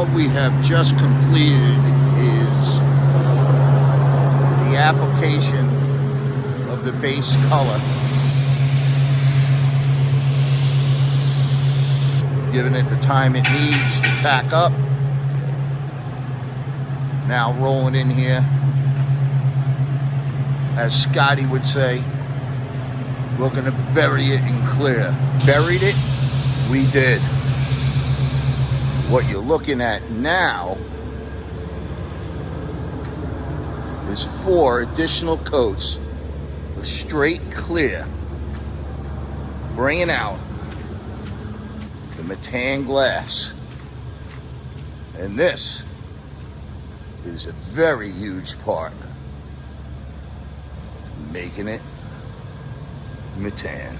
what we have just completed is the application of the base color, giving it the time it needs to tack up. Now rolling in here, as Scotty would say, we're gonna bury it in clear. Buried it, we did. What you're looking at now is 4 additional coats of straight clear, bringing out the Matan glass. And this is a very huge part, making it Matan.